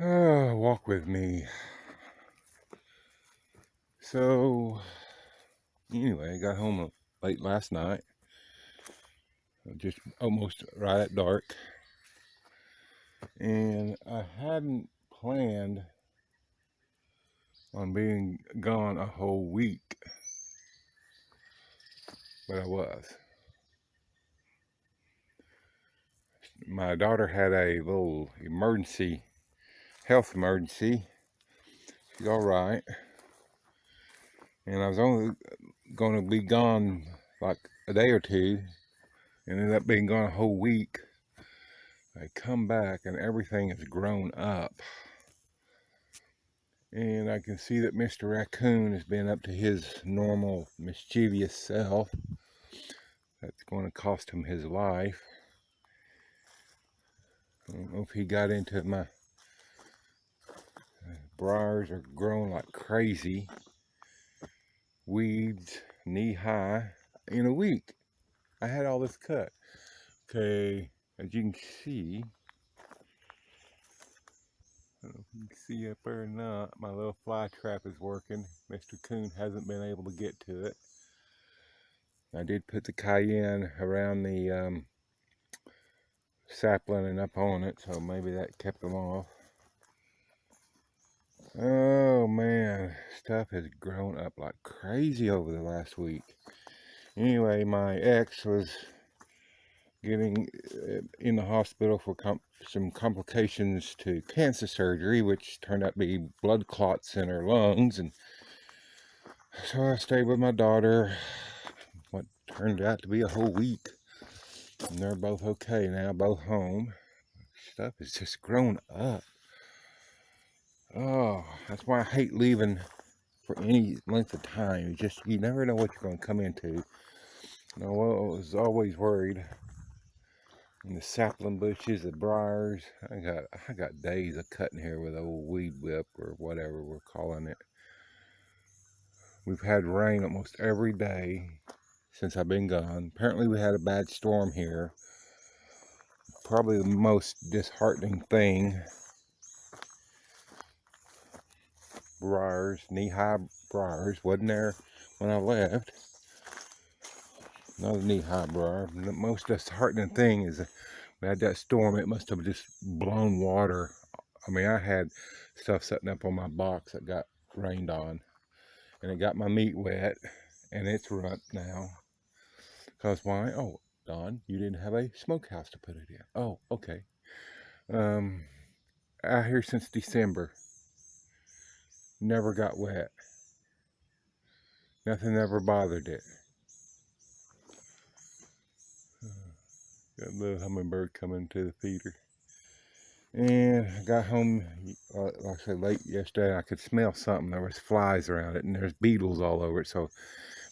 Walk with me. So, anyway, I got home late last night, just almost right at dark, and I hadn't planned on being gone a whole week, but I was. My daughter had a little health emergency. She's all right, and I was only going to be gone like a day or two, and ended up being gone a whole week. I come back and everything has grown up. And I can see that Mr. Raccoon has been up to his normal mischievous self. That's going to cost him his life. I don't know if he got into my briars are growing like crazy. Weeds knee high in a week. I had all this cut. Okay, as you can see, I don't know if you can see up there or not, my little fly trap is working. Mr. Coon hasn't been able to get to it. I did put the cayenne around the sapling and up on it, so maybe that kept them off. Oh man, stuff has grown up like crazy over the last week. Anyway, my ex was getting in the hospital for some complications to cancer surgery, which turned out to be blood clots in her lungs, and so I stayed with my daughter what turned out to be a whole week, and they're both okay now, both home. Stuff has just grown up. Oh, that's why I hate leaving for any length of time. You never know what you're going to come into. I was always worried. And the sapling bushes, the briars. I got days of cutting here with old weed whip or whatever we're calling it. We've had rain almost every day since I've been gone. Apparently we had a bad storm here. Probably the most disheartening thing. Briars, knee-high briars, wasn't there when I left. Another knee-high briar. The most disheartening thing is we had that storm. It must have just blown water. I mean, I had stuff sitting up on my box that got rained on, and it got my meat wet, and it's runt now. Cause why? Oh, Don, you didn't have a smokehouse to put it in. Oh, okay. Out here since December, never got wet. Nothing ever bothered it. Got a little hummingbird coming to the feeder. And I got home, like I said, late yesterday. I could smell something. There was flies around it, and there's beetles all over it. So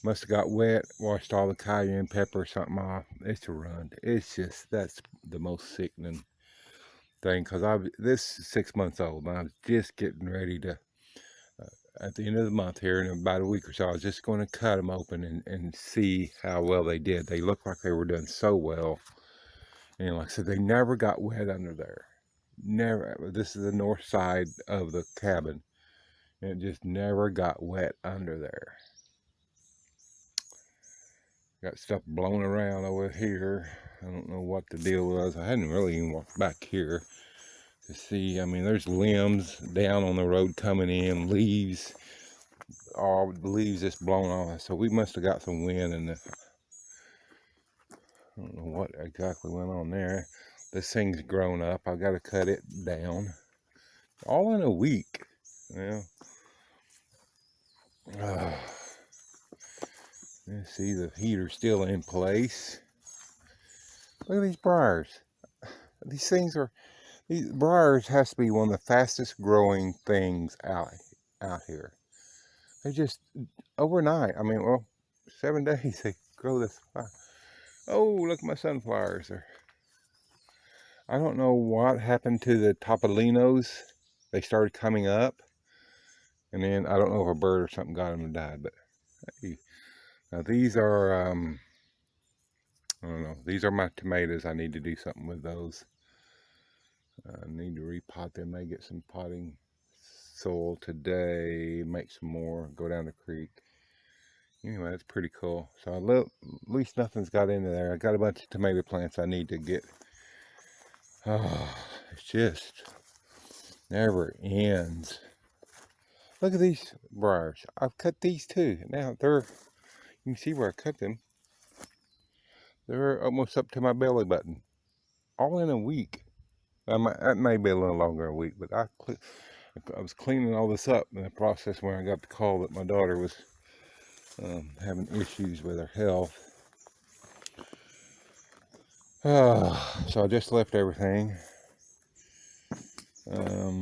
must have got wet, washed all the cayenne pepper or something off. It's a run. It's just, that's the most sickening thing. Because this is 6 months old, and I was just getting ready to, at the end of the month here, in about a week or so, I was just going to cut them open and see how well they did. They looked like they were doing so well. And like I said, they never got wet under there. Never. This is the north side of the cabin. And it just never got wet under there. Got stuff blown around over here. I don't know what the deal was. I hadn't really even walked back here to see. I mean, there's limbs down on the road coming in, leaves, all the leaves just blown off. So we must have got some wind, and I don't know what exactly went on there. This thing's grown up. I got to cut it down. All in a week. Yeah. Let's see, the heater's still in place. Look at these briars. These briars has to be one of the fastest growing things out here. They just, overnight, I mean, well, 7 days they grow this far. Oh, look at my sunflowers. I don't know what happened to the topolinos. They started coming up. And then, I don't know if a bird or something got them and died. But, hey, now these are, I don't know. These are my tomatoes. I need to do something with those. I need to repot them. May get some potting soil today, make some more, go down the creek. Anyway, that's pretty cool. So at least nothing's got into there. I got a bunch of tomato plants I need to get. Oh, it's just never ends. Look at these briars. I've cut these too. Now you can see where I cut them. They're almost up to my belly button. All in a week. That may be a little longer a week, but I was cleaning all this up in the process when I got the call that my daughter was having issues with her health. So I just left everything. Let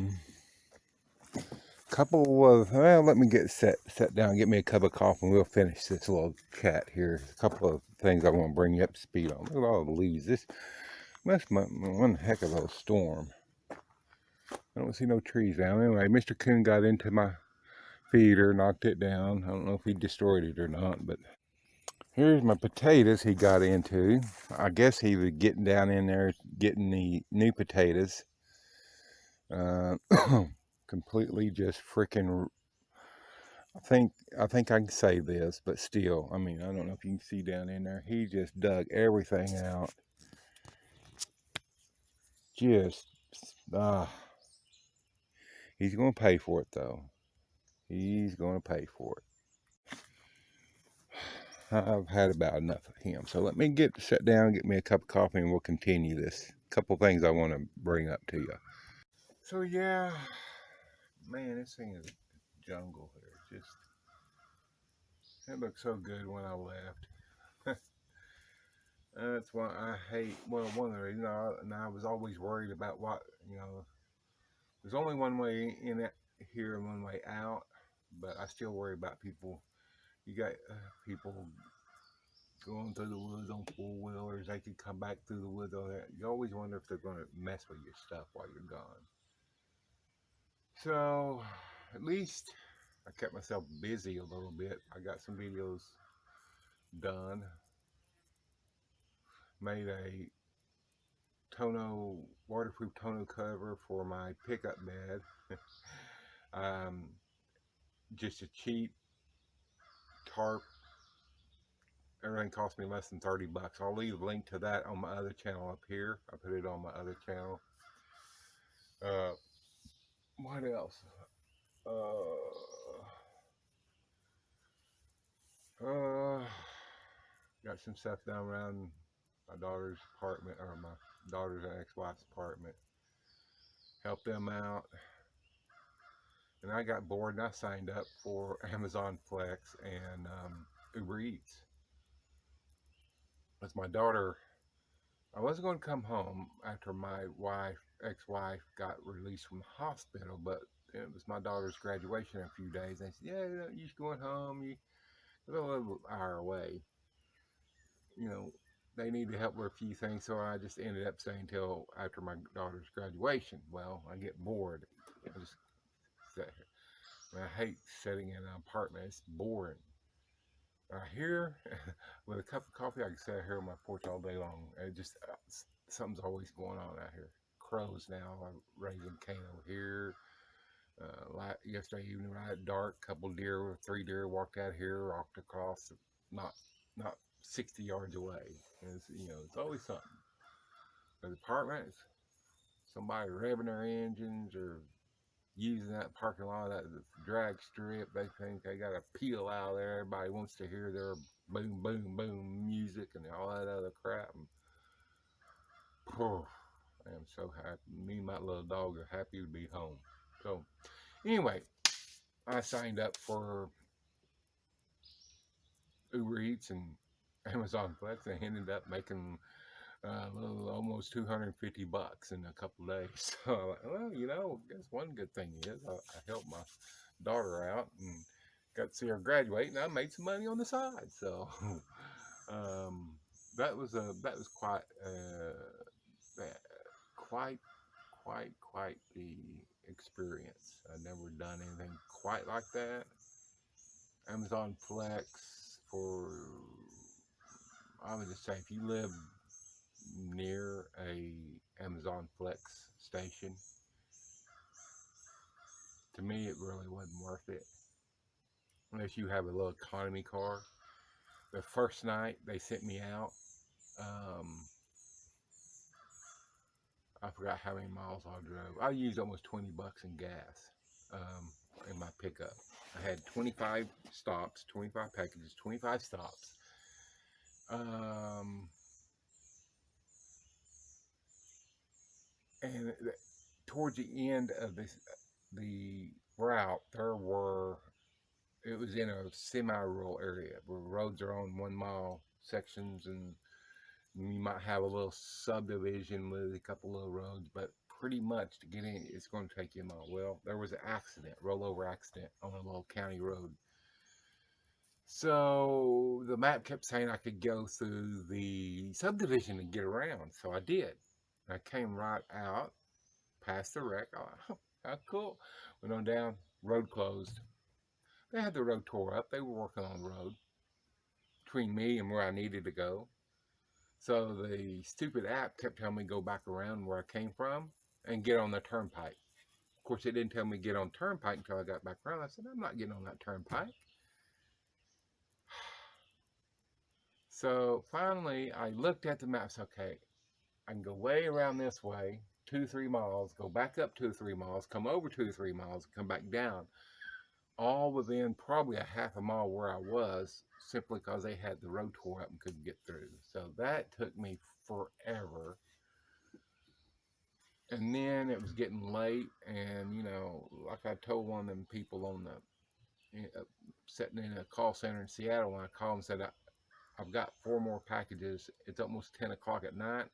me get set down, get me a cup of coffee, and we'll finish this little chat here. A couple of things I want to bring you up to speed on. Look at all the leaves. This must be one heck of a storm. I don't see no trees down. Anyway, Mr. Coon got into my feeder, knocked it down. I don't know if he destroyed it or not, but here's my potatoes he got into. I guess he was getting down in there, getting the new potatoes. Completely just freaking, I think I can say this, but still, I mean, I don't know if you can see down in there. He just dug everything out. Just, he's going to pay for it, though. He's going to pay for it. I've had about enough of him. So let me sit down, get me a cup of coffee, and we'll continue this. Couple things I want to bring up to you. So yeah, man, this thing is a jungle here. It looked so good when I left. That's why I hate. Well, one of the reasons, I was always worried about what There's only one way in it here and one way out, but I still worry about people. You got people going through the woods on four-wheelers. They could come back through the woods on that. You always wonder if they're going to mess with your stuff while you're gone. So, at least I kept myself busy a little bit. I got some videos done. Made a waterproof tonneau cover for my pickup bed. Just a cheap tarp. Everything cost me less than 30 bucks. I'll leave a link to that on my other channel up here. I put it on my other channel. What else? Got some stuff down around my daughter's apartment, or my daughter's and ex-wife's apartment. Help them out. And I got bored and I signed up for Amazon Flex and Uber Eats. With my daughter, I wasn't going to come home after my ex-wife got released from the hospital, but it was my daughter's graduation in a few days. They said, yeah, you're going home. You're a little hour away. They need to help with a few things, so I just ended up staying until after my daughter's graduation. Well, I get bored. I just sit here. I mean, I hate sitting in an apartment. It's boring. Here, with a cup of coffee, I can sit here on my porch all day long. Something's always going on out here. Crows now are raising cane over here. Yesterday evening, right at dark, three deer walked out here, walked across, not 60 yards away. It's always something. The apartments, somebody revving their engines or using that parking lot, that drag strip. They think they got a peel out there. Everybody wants to hear their boom, boom, boom music and all that other crap. I am so happy. Me and my little dog are happy to be home. So, anyway, I signed up for Uber Eats and Amazon Flex and ended up making almost 250 bucks in a couple of days. So, well, guess one good thing is I helped my daughter out and got to see her graduate, and I made some money on the side. So, that was quite the experience. I've never done anything quite like that. Amazon Flex I would just say, if you live near a Amazon Flex station. To me, it really wasn't worth it unless you have a little economy car. The first night they sent me out, um, I forgot how many miles I drove. I used almost 20 bucks in gas in my pickup. I had 25 stops, 25 packages, 25 stops. Um, and towards the end of the route, it was in a semi-rural area where roads are on 1 mile sections, and you might have a little subdivision with a couple little roads, but pretty much to get in, it's going to take you a mile. Well, there was an accident, rollover accident on a little county road. So the map kept saying I could go through the subdivision and get around. So I did. I came right out past the wreck. Oh, how cool. Went on down, road closed. They had the road tore up. They were working on the road between me and where I needed to go. So the stupid app kept telling me to go back around where I came from and get on the turnpike. Of course, it didn't tell me to get on turnpike until I got back around. I said, I'm not getting on that turnpike. So finally, I looked at the maps. Okay, I can go way around this way, 2 or 3 miles, go back up 2 or 3 miles, come over 2 or 3 miles, and come back down, all within probably a half a mile where I was, simply because they had the road tore up and couldn't get through. So that took me forever. And then it was getting late, and like I told one of them people on sitting in a call center in Seattle, when I called and said, I've got 4 more packages. It's almost 10 o'clock at night.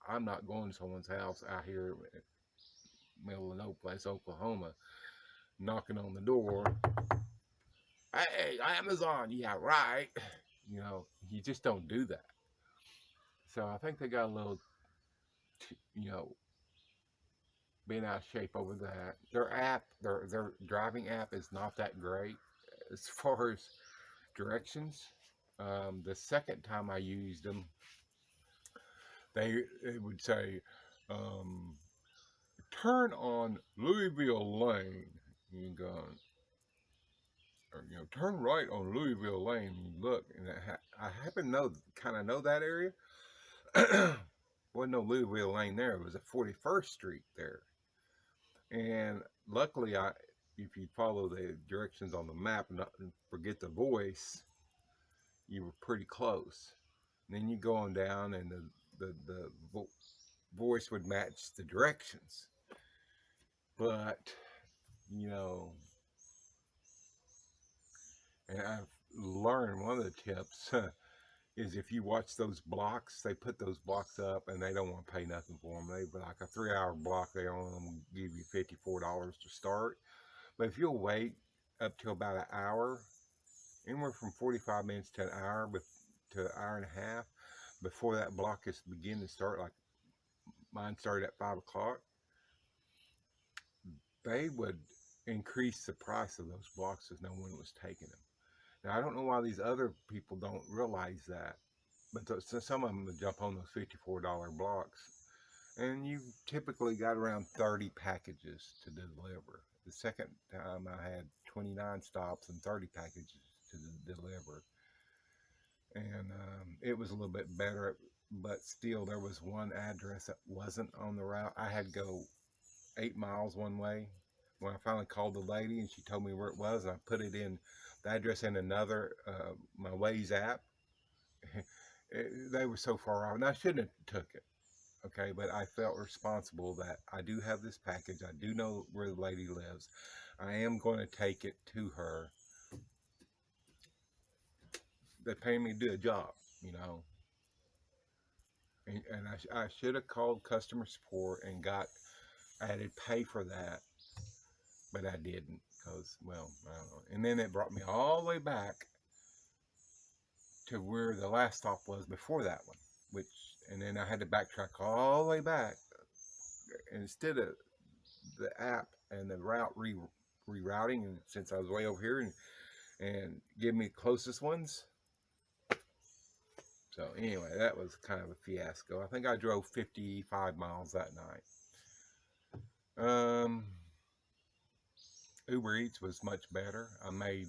I'm not going to someone's house out here in the middle of no place, Oklahoma, knocking on the door. Hey, Amazon. Yeah, right. You just don't do that. So I think they got a little, being out of shape over that. Their driving app is not that great as far as directions. The second time I used them, it would say, um, turn on Louisville Lane. You go, or, turn right on Louisville Lane. And you look, and I happen to kind of know that area. Wasn't no Louisville Lane there. It was a 41st Street there. And luckily, if you follow the directions on the map and not forget the voice, you were pretty close. And then you go on down, and the voice would match the directions. But and I've learned one of the tips is if you watch those blocks, they put those blocks up, and they don't want to pay nothing for them. They like a 3-hour block, they only give you $54 to start. But if you'll wait up till about an hour, anywhere from 45 minutes to an hour, to an hour and a half, before that block is beginning to start, like mine started at 5 o'clock, they would increase the price of those blocks as no one was taking them. Now, I don't know why these other people don't realize that, but some of them would jump on those $54 blocks, and you typically got around 30 packages to deliver. The second time I had 29 stops and 30 packages to deliver, and it was a little bit better, but still there was one address that wasn't on the route. I had to go 8 miles one way. When I finally called the lady and she told me where it was, and I put it in the address in another my Waze app, they were so far off, and I shouldn't have took it. Okay, but I felt responsible that I do have this package. I do know where the lady lives. I am going to take it to her. They pay me to do a job, and I should have called customer support and got added pay for that, but I didn't because, well, I don't know. And then it brought me all the way back to where the last stop was before that one, and then I had to backtrack all the way back. And instead of the app and the route rerouting, and since I was way over here and give me closest ones, So anyway, that was kind of a fiasco. I think I drove 55 miles that night. Um, Uber Eats was much better. I made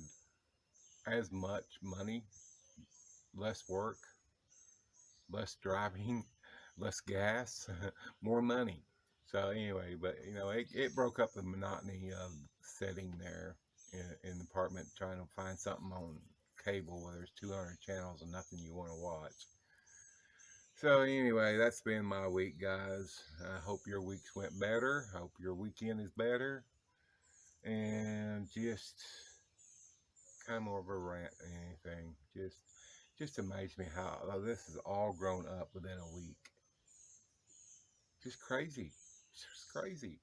as much money, less work, less driving, less gas, more money. So anyway, but you know, it broke up the monotony of sitting there in the apartment trying to find something on cable where there's 200 channels and nothing you want to watch. So anyway, that's been my week, guys. I hope your weeks went better. I hope your weekend is better. And just kind of more of a rant than anything. Just amazes me how this has all grown up within a week. Just crazy. Just crazy.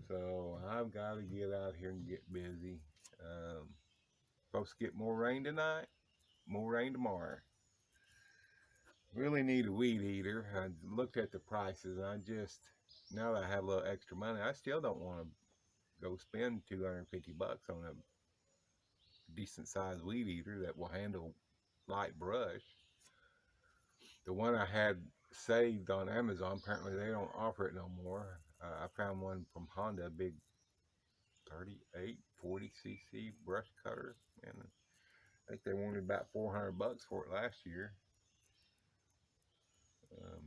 So I've got to get out here and get busy. Supposed to get more rain tonight, more rain tomorrow. Really need a weed eater. I looked at the prices and I just, now that I have a little extra money, I still don't want to go spend $250 on a decent sized weed eater that will handle light brush. The one I had saved on Amazon, apparently they don't offer it no more. I found one from Honda, a big 38, 40cc brush cutter, and I think they wanted about $400 for it last year. Um,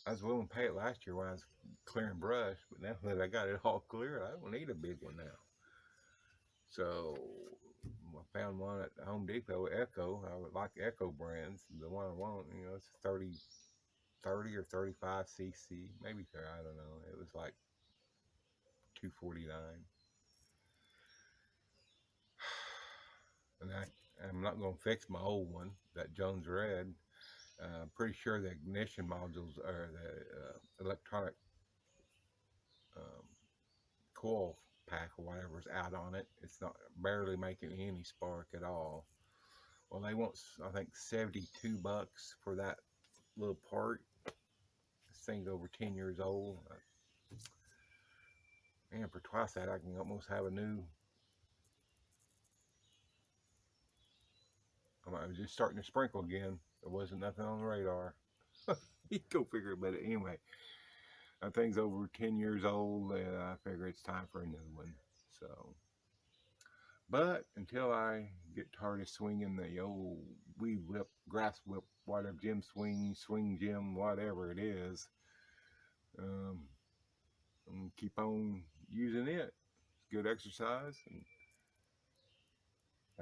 I was willing to pay it last year when I was clearing brush, but now that I got it all clear, I don't need a big one now. So I found one at Home Depot, Echo. I would like Echo brands. The one I want, you know, it's 30 or 35cc, maybe 30, I don't know. It was like $249. And I'm not going to fix my old one, that Jones Red. I'm pretty sure the ignition modules or the electronic um, coil pack or whatever is out on it. It's not barely making any spark at all. Well, they want, I think, $72 for that little part. This thing's over 10 years old. Man, for twice that, I can almost have a new. I was just starting to sprinkle again. There wasn't nothing on the radar. You go figure. But anyway, that thing's over 10 years old, and I figure it's time for a new one. So, but until I get tired of swinging the old weed whip, grass whip, whatever, gym swing gym, whatever it is, um, I'm gonna keep on using it. It's good exercise, and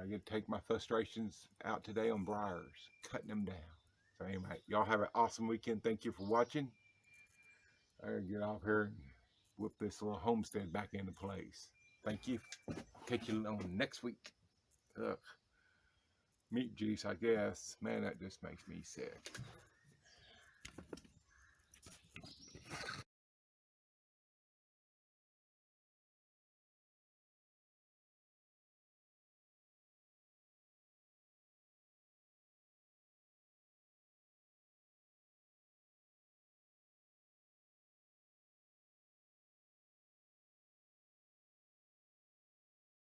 I get to take my frustrations out today on briars, cutting them down. So anyway, y'all have an awesome weekend. Thank you for watching. I gotta get off here and whip this little homestead back into place. Thank you. Catch you on next week. Ugh. Meat juice, I guess. Man, that just makes me sick.